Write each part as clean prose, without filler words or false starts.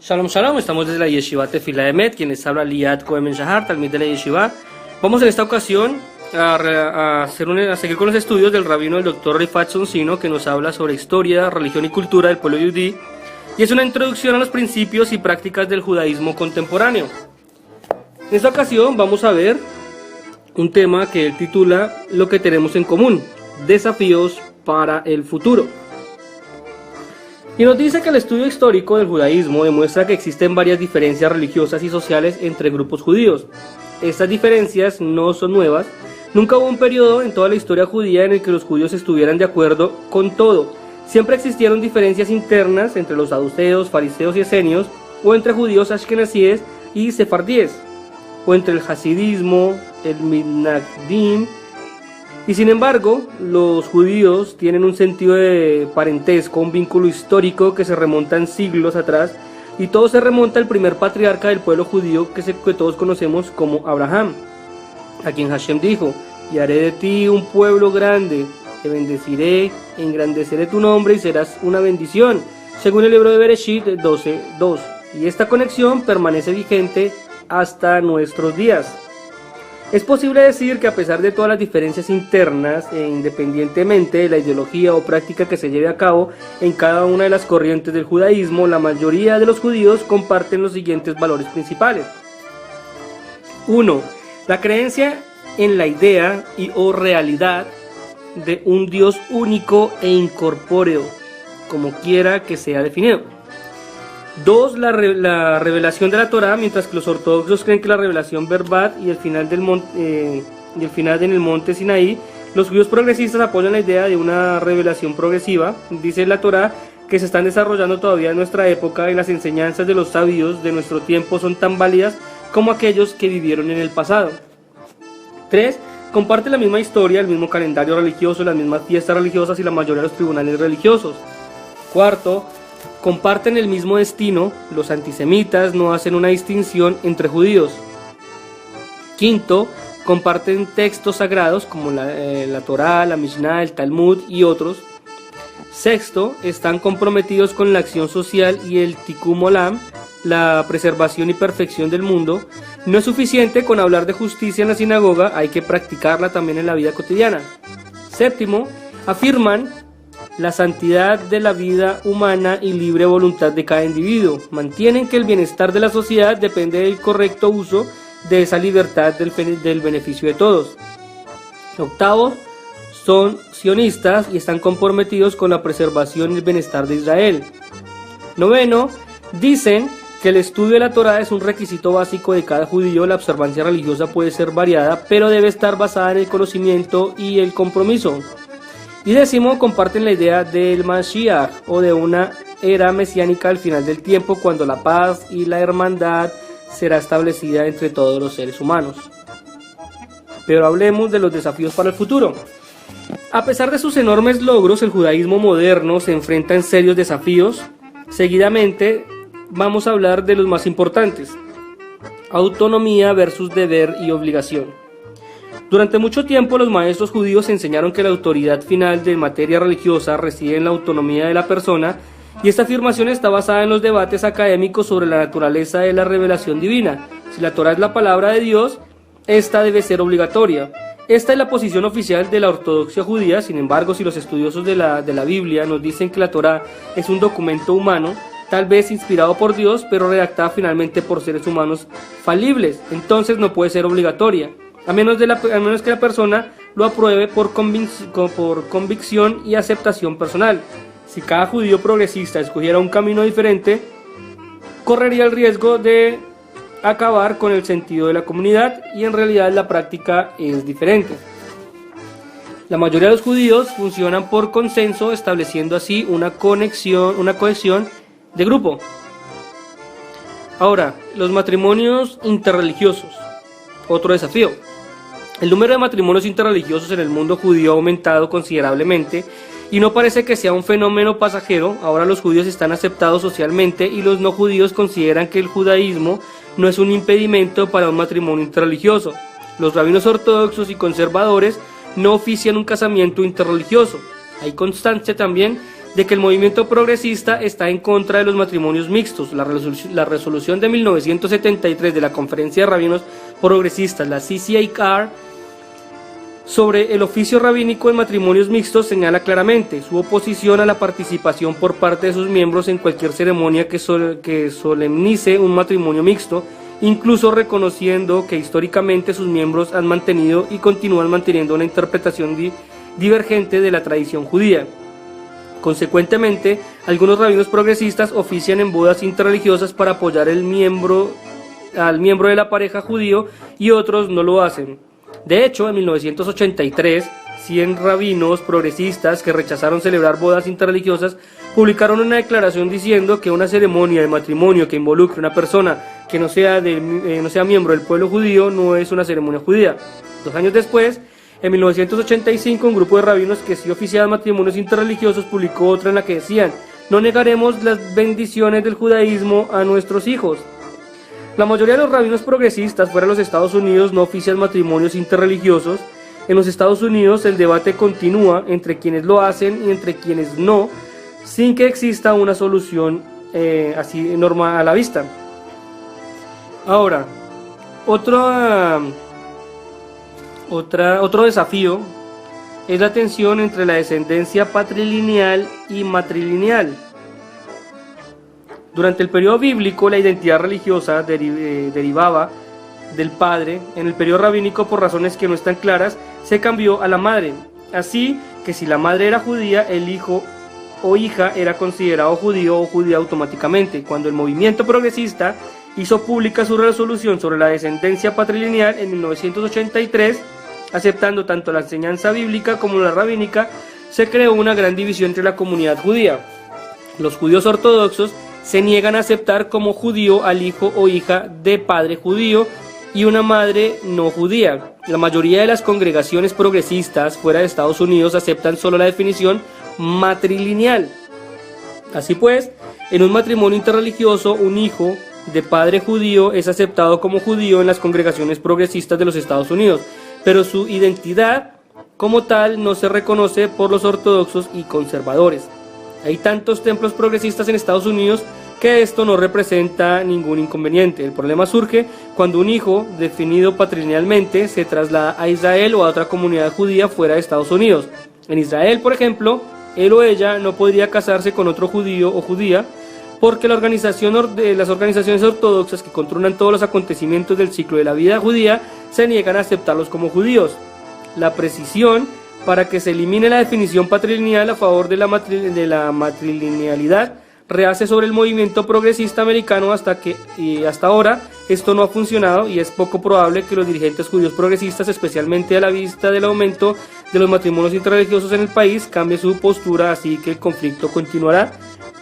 Shalom Shalom, estamos desde la Yeshiva Tefila Emet, quien les habla Liat Cohen Shahar, talmid de la Yeshiva. Vamos en esta ocasión a seguir con los estudios del rabino el Dr. Rifat Sonsino, que nos habla sobre historia, religión y cultura del pueblo yudí, y es una introducción a los principios y prácticas del judaísmo contemporáneo. En esta ocasión vamos a ver un tema que él titula Lo que tenemos en común, desafíos para el futuro. Y nos dice que el estudio histórico del judaísmo demuestra que existen varias diferencias religiosas y sociales entre grupos judíos. Estas diferencias no son nuevas. Nunca hubo un periodo en toda la historia judía en el que los judíos estuvieran de acuerdo con todo. Siempre existieron diferencias internas entre los saduceos, fariseos y esenios, o entre judíos ashkenazíes y sefardíes, o entre el hasidismo, el mitnagdim. Y sin embargo, los judíos tienen un sentido de parentesco, un vínculo histórico que se remonta en siglos atrás, y todo se remonta al primer patriarca del pueblo judío que todos conocemos como Abraham, a quien Hashem dijo: y haré de ti un pueblo grande, te bendeciré, engrandeceré tu nombre y serás una bendición, según el libro de Bereshit 12:2. Y esta conexión permanece vigente hasta nuestros días. Es posible decir que a pesar de todas las diferencias internas e independientemente de la ideología o práctica que se lleve a cabo en cada una de las corrientes del judaísmo, la mayoría de los judíos comparten los siguientes valores principales. 1. La creencia en la idea y o realidad de un Dios único e incorpóreo, como quiera que sea definido. 2. La revelación de la Torá, mientras que los ortodoxos creen que la revelación verbal y el final en el monte Sinaí, los judíos progresistas apoyan la idea de una revelación progresiva. Dice la Torá que se están desarrollando todavía en nuestra época y las enseñanzas de los sabios de nuestro tiempo son tan válidas como aquellos que vivieron en el pasado. 3. Comparte la misma historia, el mismo calendario religioso, las mismas fiestas religiosas y la mayoría de los tribunales religiosos. 4. Comparten el mismo destino, los antisemitas no hacen una distinción entre judíos. 5. Comparten textos sagrados como la Torá, la Mishnah, el Talmud y otros. 6. Están comprometidos con la acción social y el Tikkun Olam, la preservación y perfección del mundo. No es suficiente con hablar de justicia en la sinagoga, hay que practicarla también en la vida cotidiana. 7. Afirman la santidad de la vida humana y libre voluntad de cada individuo. Mantienen que el bienestar de la sociedad depende del correcto uso de esa libertad del beneficio de todos. 8. Son sionistas y están comprometidos con la preservación y el bienestar de Israel. 9. Dicen que el estudio de la Torá es un requisito básico de cada judío. La observancia religiosa puede ser variada, pero debe estar basada en el conocimiento y el compromiso. Y 10. Comparten la idea del Mashiach o de una era mesiánica al final del tiempo, cuando la paz y la hermandad será establecida entre todos los seres humanos. Pero hablemos de los desafíos para el futuro. A pesar de sus enormes logros, el judaísmo moderno se enfrenta en serios desafíos. Seguidamente vamos a hablar de los más importantes: autonomía versus deber y obligación. Durante mucho tiempo los maestros judíos enseñaron que la autoridad final de materia religiosa reside en la autonomía de la persona, y esta afirmación está basada en los debates académicos sobre la naturaleza de la revelación divina. Si la Torá es la palabra de Dios, esta debe ser obligatoria. Esta es la posición oficial de la ortodoxia judía. Sin embargo, si los estudiosos de la Biblia nos dicen que la Torá es un documento humano, tal vez inspirado por Dios, pero redactada finalmente por seres humanos falibles, entonces no puede ser obligatoria, a menos que la persona lo apruebe por convicción y aceptación personal. Si cada judío progresista escogiera un camino diferente, correría el riesgo de acabar con el sentido de la comunidad, y en realidad la práctica es diferente. La mayoría de los judíos funcionan por consenso, estableciendo así una cohesión de grupo. Ahora, los matrimonios interreligiosos, otro desafío. El número de matrimonios interreligiosos en el mundo judío ha aumentado considerablemente y no parece que sea un fenómeno pasajero. Ahora los judíos están aceptados socialmente y los no judíos consideran que el judaísmo no es un impedimento para un matrimonio interreligioso. Los rabinos ortodoxos y conservadores no ofician un casamiento interreligioso. Hay constancia también de que el movimiento progresista está en contra de los matrimonios mixtos. La resolución de 1973 de la Conferencia de Rabinos Progresistas, la CCAR, sobre el oficio rabínico en matrimonios mixtos señala claramente su oposición a la participación por parte de sus miembros en cualquier ceremonia que solemnice un matrimonio mixto, incluso reconociendo que históricamente sus miembros han mantenido y continúan manteniendo una interpretación divergente de la tradición judía. Consecuentemente, algunos rabinos progresistas ofician en bodas interreligiosas para apoyar al miembro de la pareja judío y otros no lo hacen. De hecho, en 1983, 100 rabinos progresistas que rechazaron celebrar bodas interreligiosas publicaron una declaración diciendo que una ceremonia de matrimonio que involucre a una persona que no sea miembro del pueblo judío no es una ceremonia judía. 2 años después, en 1985, un grupo de rabinos que sí oficiaban matrimonios interreligiosos publicó otra en la que decían: no negaremos las bendiciones del judaísmo a nuestros hijos. La mayoría de los rabinos progresistas fuera de los Estados Unidos no ofician matrimonios interreligiosos. En los Estados Unidos el debate continúa entre quienes lo hacen y entre quienes no, sin que exista una solución así normal a la vista. Ahora, otro desafío es la tensión entre la descendencia patrilineal y matrilineal. Durante el periodo bíblico, la identidad religiosa derivaba del padre. En el periodo rabínico, por razones que no están claras, se cambió a la madre. Así que si la madre era judía, el hijo o hija era considerado judío o judía automáticamente. Cuando el movimiento progresista hizo pública su resolución sobre la descendencia patrilineal en 1983, aceptando tanto la enseñanza bíblica como la rabínica, se creó una gran división entre la comunidad judía. Los judíos ortodoxos se niegan a aceptar como judío al hijo o hija de padre judío y una madre no judía. La mayoría de las congregaciones progresistas fuera de Estados Unidos aceptan solo la definición matrilineal. Así pues, en un matrimonio interreligioso, un hijo de padre judío es aceptado como judío en las congregaciones progresistas de los Estados Unidos, pero su identidad como tal no se reconoce por los ortodoxos y conservadores. Hay tantos templos progresistas en Estados Unidos que esto no representa ningún inconveniente. El problema surge cuando un hijo, definido patrilinealmente, se traslada a Israel o a otra comunidad judía fuera de Estados Unidos. En Israel, por ejemplo, él o ella no podría casarse con otro judío o judía porque las organizaciones ortodoxas que controlan todos los acontecimientos del ciclo de la vida judía se niegan a aceptarlos como judíos. La precisión para que se elimine la definición patrilineal a favor de la matrilinealidad rehace sobre el movimiento progresista americano hasta ahora esto no ha funcionado y es poco probable que los dirigentes judíos progresistas, especialmente a la vista del aumento de los matrimonios interreligiosos en el país, cambie su postura, así que el conflicto continuará.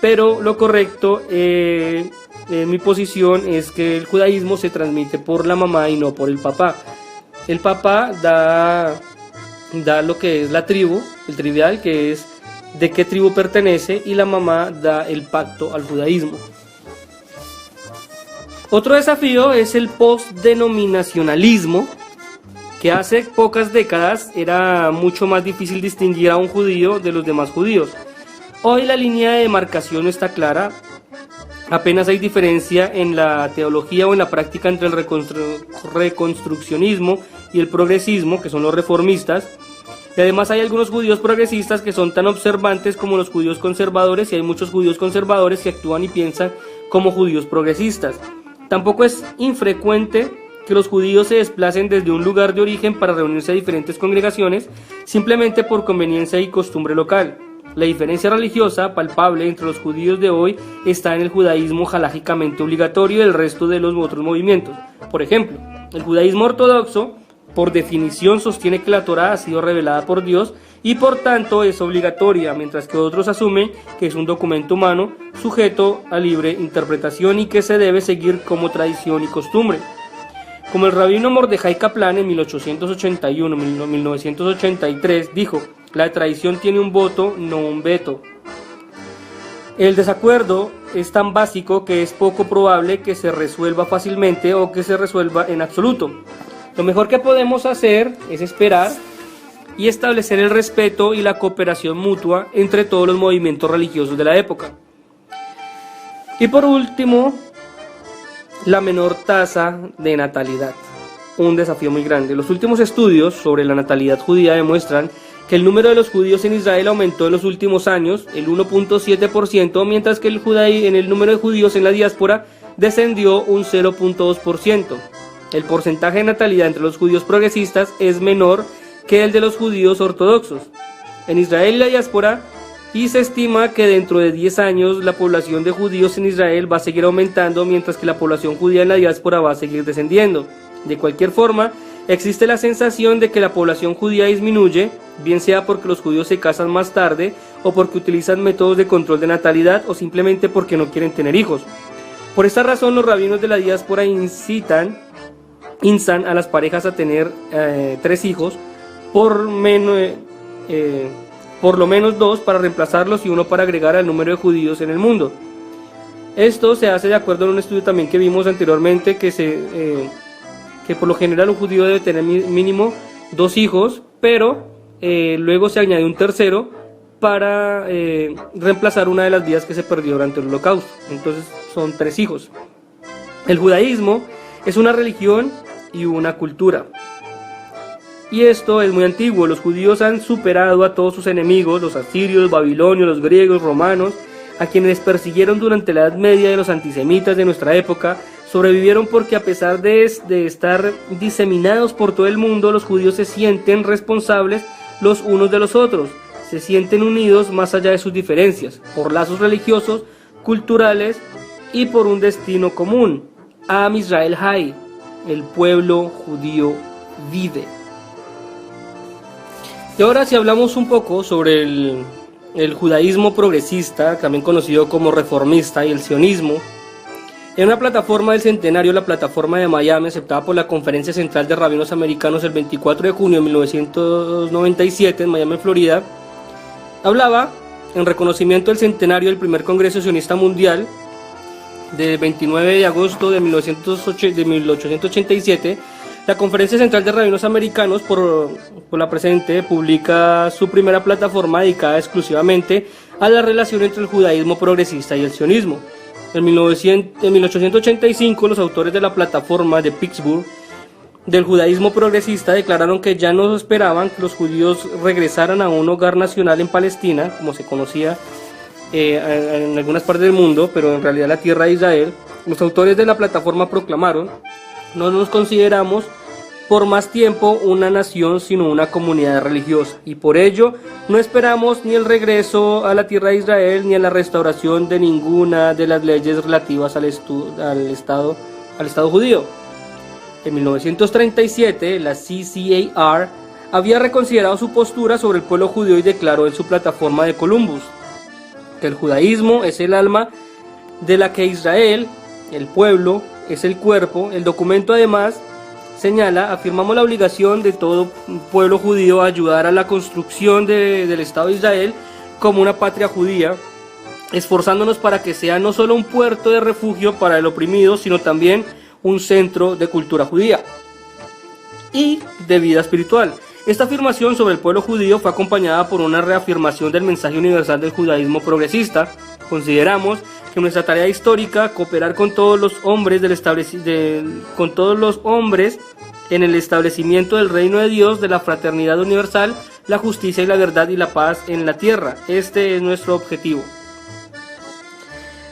Pero lo correcto en mi posición es que el judaísmo se transmite por la mamá y no por el papá. El papá da lo que es la tribu, el trivial, que es de qué tribu pertenece, y la mamá da el pacto al judaísmo. Otro desafío es el postdenominacionalismo, que hace pocas décadas era mucho más difícil distinguir a un judío de los demás judíos. Hoy la línea de demarcación no está clara, apenas hay diferencia en la teología o en la práctica entre el reconstruccionismo y el progresismo, que son los reformistas. Y además hay algunos judíos progresistas que son tan observantes como los judíos conservadores, y hay muchos judíos conservadores que actúan y piensan como judíos progresistas. Tampoco es infrecuente que los judíos se desplacen desde un lugar de origen para reunirse a diferentes congregaciones, simplemente por conveniencia y costumbre local. La diferencia religiosa palpable entre los judíos de hoy está en el judaísmo halájicamente obligatorio y el resto de los otros movimientos. Por ejemplo, el judaísmo ortodoxo, por definición, sostiene que la Torá ha sido revelada por Dios y por tanto es obligatoria, mientras que otros asumen que es un documento humano sujeto a libre interpretación y que se debe seguir como tradición y costumbre. Como el rabino Mordejai Kaplan en 1881-1983 dijo: la tradición tiene un voto, no un veto. El desacuerdo es tan básico que es poco probable que se resuelva fácilmente o que se resuelva en absoluto. Lo mejor que podemos hacer es esperar y establecer el respeto y la cooperación mutua entre todos los movimientos religiosos de la época. Y por último, la menor tasa de natalidad, un desafío muy grande. Los últimos estudios sobre la natalidad judía demuestran que el número de los judíos en Israel aumentó en los últimos años, el 1.7%, mientras que en el número de judíos en la diáspora descendió un 0.2%. El porcentaje de natalidad entre los judíos progresistas es menor que el de los judíos ortodoxos. En Israel y la diáspora, y se estima que dentro de 10 años la población de judíos en Israel va a seguir aumentando, mientras que la población judía en la diáspora va a seguir descendiendo. De cualquier forma, existe la sensación de que la población judía disminuye, bien sea porque los judíos se casan más tarde, o porque utilizan métodos de control de natalidad, o simplemente porque no quieren tener hijos. Por esta razón, los rabinos de la diáspora instan a las parejas a tener 3 hijos, por lo menos 2 para reemplazarlos y 1 para agregar al número de judíos en el mundo. Esto se hace de acuerdo a un estudio también que vimos anteriormente, que por lo general un judío debe tener mínimo 2 hijos, pero luego se añade un tercero para reemplazar una de las vidas que se perdió durante el Holocausto. Entonces son 3 hijos. El judaísmo es una religión y una cultura. Y esto es muy antiguo. Los judíos han superado a todos sus enemigos, los asirios, los babilonios, los griegos, romanos, a quienes persiguieron durante la Edad Media, y los antisemitas de nuestra época. Sobrevivieron porque, a pesar de estar diseminados por todo el mundo, los judíos se sienten responsables los unos de los otros, se sienten unidos más allá de sus diferencias, por lazos religiosos, culturales y por un destino común. Am Israel Hay, el pueblo judío vive. Y ahora, si hablamos un poco sobre el judaísmo progresista, también conocido como reformista, y el sionismo, en una plataforma del centenario, la plataforma de Miami, aceptada por la Conferencia Central de Rabinos Americanos el 24 de junio de 1997 en Miami, Florida, hablaba en reconocimiento del centenario del primer Congreso Sionista Mundial del 29 de agosto de 1887. La Conferencia Central de Rabinos Americanos, por la presente, publica su primera plataforma dedicada exclusivamente a la relación entre el judaísmo progresista y el sionismo. En 1885, los autores de la plataforma de Pittsburgh del judaísmo progresista declararon que ya no esperaban que los judíos regresaran a un hogar nacional en Palestina, como se conocía en algunas partes del mundo, pero en realidad la tierra de Israel. Los autores de la plataforma proclamaron: no nos consideramos por más tiempo una nación, sino una comunidad religiosa, y por ello no esperamos ni el regreso a la tierra de Israel ni a la restauración de ninguna de las leyes relativas al Estado judío. En 1937, la CCAR había reconsiderado su postura sobre el pueblo judío y declaró en su plataforma de Columbus que el judaísmo es el alma de la que Israel, el pueblo, es el cuerpo. El documento además señala: afirmamos la obligación de todo pueblo judío a ayudar a la construcción del Estado de Israel como una patria judía, esforzándonos para que sea no solo un puerto de refugio para el oprimido, sino también un centro de cultura judía y de vida espiritual. Esta afirmación sobre el pueblo judío fue acompañada por una reafirmación del mensaje universal del judaísmo progresista. Consideramos que nuestra tarea histórica, cooperar con todos los hombres en el establecimiento del reino de Dios, de la fraternidad universal, la justicia y la verdad y la paz en la tierra. Este es nuestro objetivo.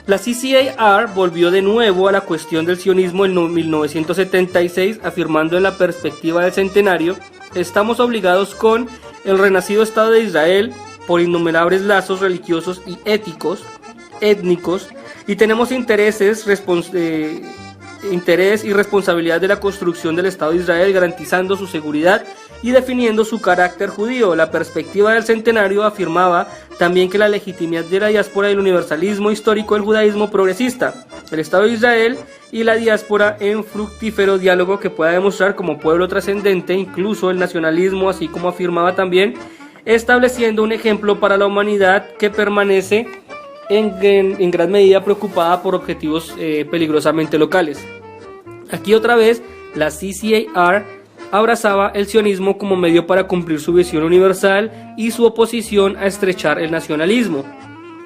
La CCAR volvió de nuevo a la cuestión del sionismo en 1976, afirmando en la perspectiva del centenario: estamos obligados con el renacido Estado de Israel por innumerables lazos religiosos y étnicos, y tenemos interés y responsabilidad de la construcción del Estado de Israel, garantizando su seguridad y definiendo su carácter judío. La perspectiva del centenario afirmaba también que la legitimidad de la diáspora y el universalismo histórico del judaísmo progresista, el Estado de Israel y la diáspora en fructífero diálogo que pueda demostrar como pueblo trascendente incluso el nacionalismo, así como afirmaba también, estableciendo un ejemplo para la humanidad que permanece en gran medida preocupada por objetivos peligrosamente locales. Aquí otra vez la CCAR abrazaba el sionismo como medio para cumplir su visión universal y su oposición a estrechar el nacionalismo.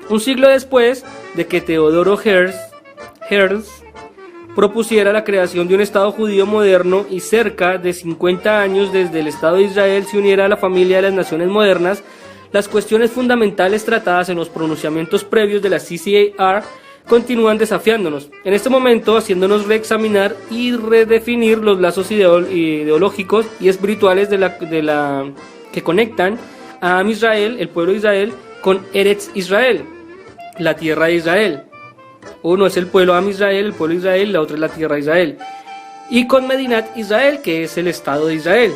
Un siglo después de que Teodoro Herzl propusiera la creación de un Estado judío moderno y cerca de 50 años desde el Estado de Israel se uniera a la familia de las naciones modernas, las cuestiones fundamentales tratadas en los pronunciamientos previos de la CCAR continúan desafiándonos, en este momento haciéndonos reexaminar y redefinir los lazos ideológicos y espirituales que conectan a Am Israel, el pueblo de Israel, con Eretz Israel, la tierra de Israel. Uno es el pueblo Am Israel, el pueblo de Israel, la otra es la tierra de Israel. Y con Medinat Israel, que es el Estado de Israel.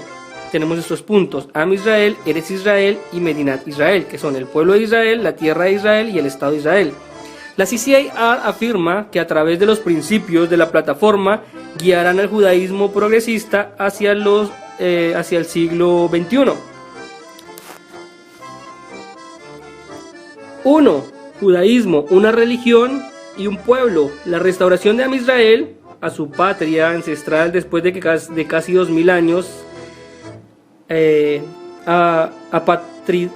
Tenemos estos puntos, Am Israel, Eretz Israel y Medinat Israel, que son el pueblo de Israel, la tierra de Israel y el Estado de Israel. La CCAR afirma que a través de los principios de la plataforma guiarán al judaísmo progresista hacia el siglo XXI. 1. Judaísmo, una religión y un pueblo. La restauración de Am Israel a su patria ancestral después de casi 2000 años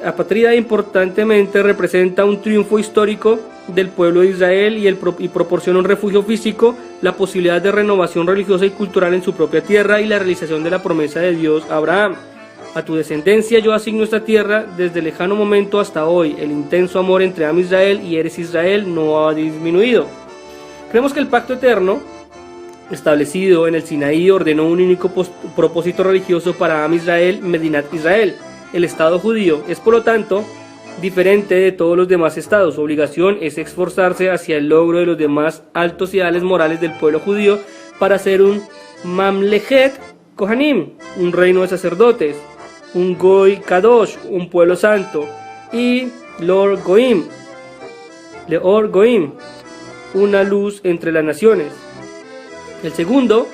apatrida importantemente representa un triunfo histórico del pueblo de Israel y proporciona un refugio físico, la posibilidad de renovación religiosa y cultural en su propia tierra y la realización de la promesa de Dios a Abraham. A tu descendencia yo asigno esta tierra desde el lejano momento hasta hoy. El intenso amor entre Am Israel y Eretz Israel no ha disminuido. Creemos que el pacto eterno establecido en el Sinaí ordenó un único propósito religioso para Am Israel, Medinat Israel, el Estado judío. Es por lo tanto diferente de todos los demás estados. Su obligación es esforzarse hacia el logro de los demás altos ideales morales del pueblo judío para ser un Mamlechet Kohanim, un reino de sacerdotes, un Goy Kadosh, un pueblo santo, y Leor Goim, una luz entre las naciones. El segundo,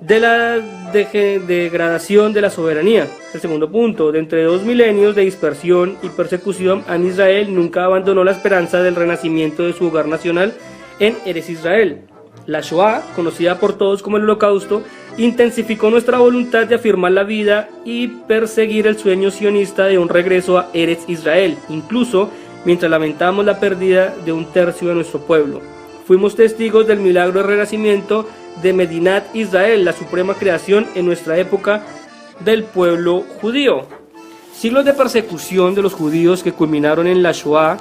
de la degradación de la soberanía. El segundo punto, de entre 2 milenios de dispersión y persecución, Am Israel nunca abandonó la esperanza del renacimiento de su hogar nacional en Eretz Israel. La Shoah, conocida por todos como el Holocausto, intensificó nuestra voluntad de afirmar la vida y perseguir el sueño sionista de un regreso a Eretz Israel, incluso mientras lamentamos la pérdida de 1/3 de nuestro pueblo. Fuimos testigos del milagro de renacimiento de Medinat Israel, la suprema creación en nuestra época del pueblo judío. Siglos de persecución de los judíos que culminaron en la Shoah,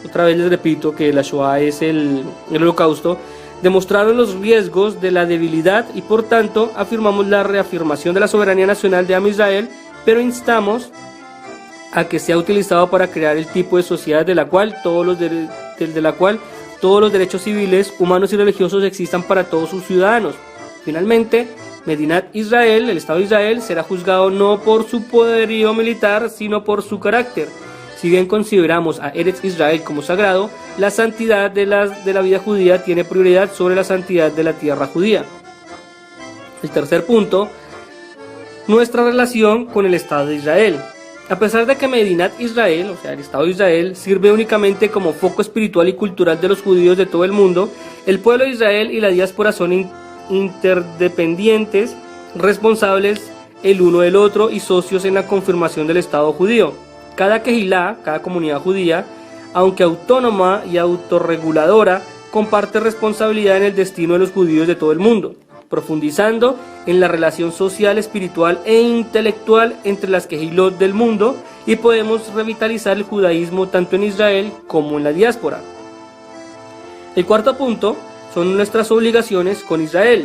otra vez les repito que la Shoah es el Holocausto, demostraron los riesgos de la debilidad y por tanto afirmamos la reafirmación de la soberanía nacional de Am Israel, pero instamos a que sea utilizado para crear el tipo de sociedad de la cual todos los derechos civiles, humanos y religiosos existan para todos sus ciudadanos. Finalmente, Medinat Israel, el Estado de Israel, será juzgado no por su poderío militar, sino por su carácter. Si bien consideramos a Eretz Israel como sagrado, la santidad de la vida judía tiene prioridad sobre la santidad de la tierra judía. El tercer punto, nuestra relación con el Estado de Israel. A pesar de que Medinat Israel, o sea el Estado de Israel, sirve únicamente como foco espiritual y cultural de los judíos de todo el mundo, el pueblo de Israel y la diáspora son interdependientes, responsables el uno del otro y socios en la confirmación del Estado judío. Cada quejilá, cada comunidad judía, aunque autónoma y autorreguladora, comparte responsabilidad en el destino de los judíos de todo el mundo, profundizando en la relación social, espiritual e intelectual entre las quejilot del mundo, y podemos revitalizar el judaísmo tanto en Israel como en la diáspora. El cuarto punto son nuestras obligaciones con Israel.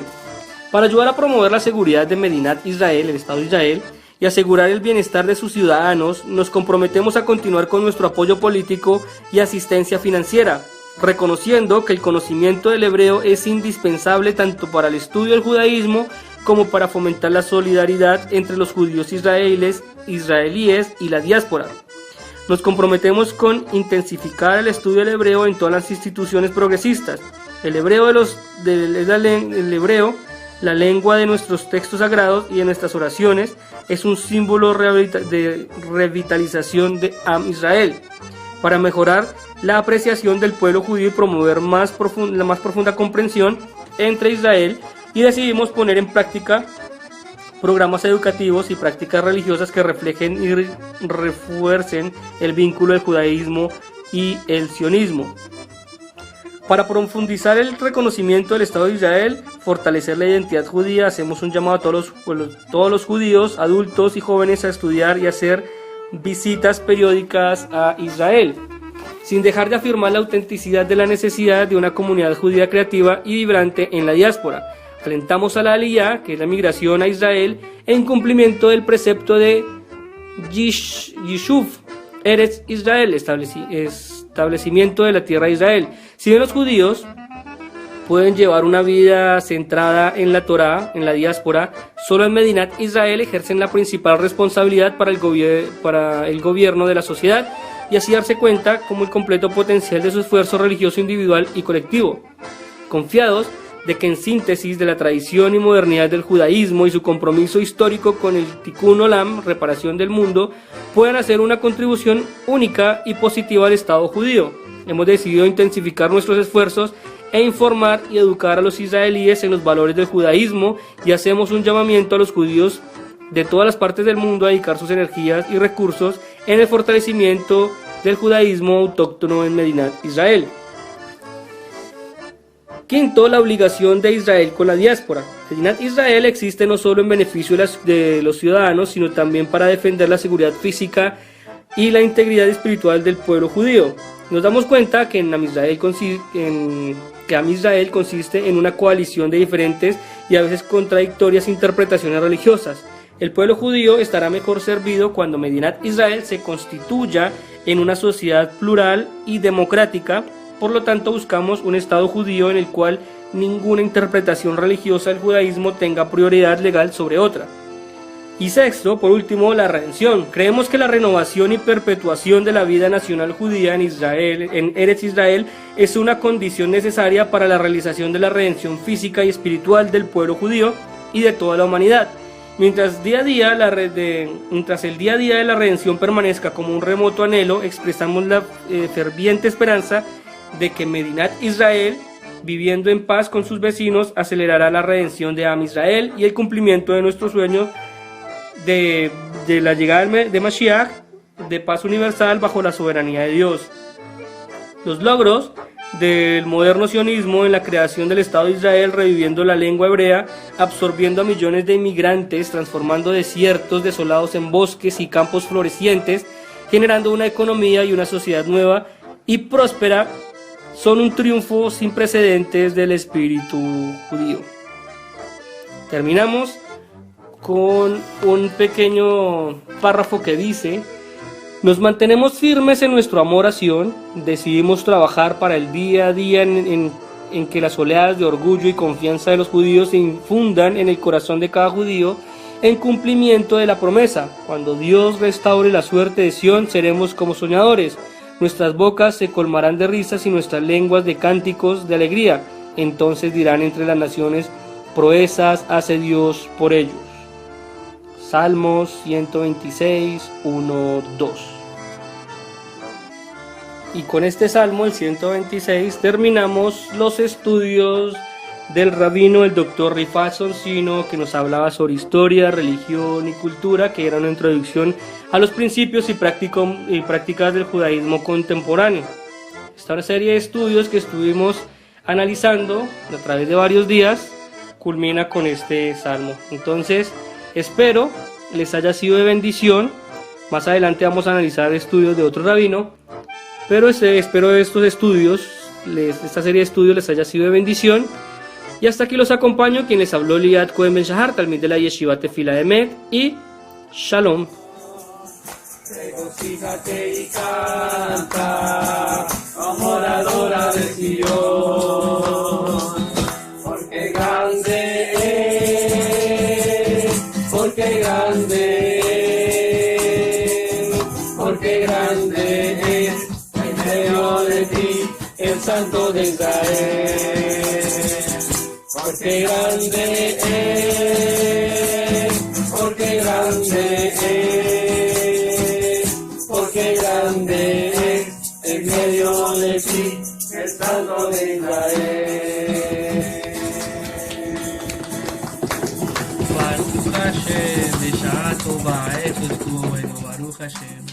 Para ayudar a promover la seguridad de Medinat Israel, el Estado de Israel, y asegurar el bienestar de sus ciudadanos, nos comprometemos a continuar con nuestro apoyo político y asistencia financiera, reconociendo que el conocimiento del hebreo es indispensable tanto para el estudio del judaísmo como para fomentar la solidaridad entre los judíos israelíes y la diáspora. Nos comprometemos con intensificar el estudio del hebreo en todas las instituciones progresistas. El hebreo la lengua de nuestros textos sagrados y de nuestras oraciones, es un símbolo de revitalización de Am Israel, para mejorar la apreciación del pueblo judío y promover la más profunda comprensión entre Israel, y decidimos poner en práctica programas educativos y prácticas religiosas que reflejen y refuercen el vínculo del judaísmo y el sionismo. Para profundizar el reconocimiento del Estado de Israel, fortalecer la identidad judía, hacemos un llamado a todos los judíos, adultos y jóvenes a estudiar y hacer visitas periódicas a Israel, sin dejar de afirmar la autenticidad de la necesidad de una comunidad judía creativa y vibrante en la diáspora. Alentamos a la Aliyá, que es la migración a Israel, en cumplimiento del precepto de Yishuv Eretz Israel, establecimiento de la tierra de Israel. Si bien los judíos pueden llevar una vida centrada en la Torá, en la diáspora, solo en Medinat Israel ejercen la principal responsabilidad para el gobierno de la sociedad y así darse cuenta como el completo potencial de su esfuerzo religioso individual y colectivo. Confiados de que en síntesis de la tradición y modernidad del judaísmo y su compromiso histórico con el Tikkun Olam, reparación del mundo, puedan hacer una contribución única y positiva al Estado judío. Hemos decidido intensificar nuestros esfuerzos e informar y educar a los israelíes en los valores del judaísmo y hacemos un llamamiento a los judíos de todas las partes del mundo a dedicar sus energías y recursos en el fortalecimiento del judaísmo autóctono en Medinat Israel. Quinto, la obligación de Israel con la diáspora. Medinat Israel existe no solo en beneficio de los ciudadanos, sino también para defender la seguridad física y la integridad espiritual del pueblo judío. Nos damos cuenta que Am Israel consiste en una coalición de diferentes y a veces contradictorias interpretaciones religiosas. El pueblo judío estará mejor servido cuando Medinat Israel se constituya en una sociedad plural y democrática. Por lo tanto, buscamos un Estado judío en el cual ninguna interpretación religiosa del judaísmo tenga prioridad legal sobre otra. Y sexto, por último, la redención. Creemos que la renovación y perpetuación de la vida nacional judía en Israel, en Eretz Israel, es una condición necesaria para la realización de la redención física y espiritual del pueblo judío y de toda la humanidad. Mientras el día a día de la redención permanezca como un remoto anhelo, expresamos la ferviente esperanza de que Medinat Israel, viviendo en paz con sus vecinos, acelerará la redención de Am Israel y el cumplimiento de nuestro sueño de la llegada de Mashiach, de paz universal bajo la soberanía de Dios. Los logros del moderno sionismo en la creación del Estado de Israel, reviviendo la lengua hebrea, absorbiendo a millones de inmigrantes, transformando desiertos desolados en bosques y campos florecientes, generando una economía y una sociedad nueva y próspera, son un triunfo sin precedentes del espíritu judío. Terminamos con un pequeño párrafo que dice: nos mantenemos firmes en nuestro amor a Sion, decidimos trabajar para el día a día en que las oleadas de orgullo y confianza de los judíos se infundan en el corazón de cada judío en cumplimiento de la promesa. Cuando Dios restaure la suerte de Sion, seremos como soñadores. Nuestras bocas se colmarán de risas y nuestras lenguas de cánticos de alegría. Entonces dirán entre las naciones: proezas hace Dios por ellos. Salmos 126, 1, 2. Y con este salmo, el 126, terminamos los estudios del rabino, el doctor Rifat Sonsino, que nos hablaba sobre historia, religión y cultura, que era una introducción a los principios y prácticas del judaísmo contemporáneo. Esta serie de estudios que estuvimos analizando a través de varios días culmina con este salmo. Entonces, espero les haya sido de bendición. Más adelante vamos a analizar estudios de otro rabino, pero espero esta serie de estudios les haya sido de bendición. Y hasta aquí los acompaño, quien les habló Liat Cohen Ben Shahar, talmid de la Yeshiva Tefila Emet, y Shalom. Regocíjate y canta, adoradora de Sion, porque grande es, porque grande es en medio de ti el Santo de Israel. Porque grande es, porque grande es, porque grande es en medio de ti el Santo de Israel. Va, eso estuvo bueno, Baruch Hashem.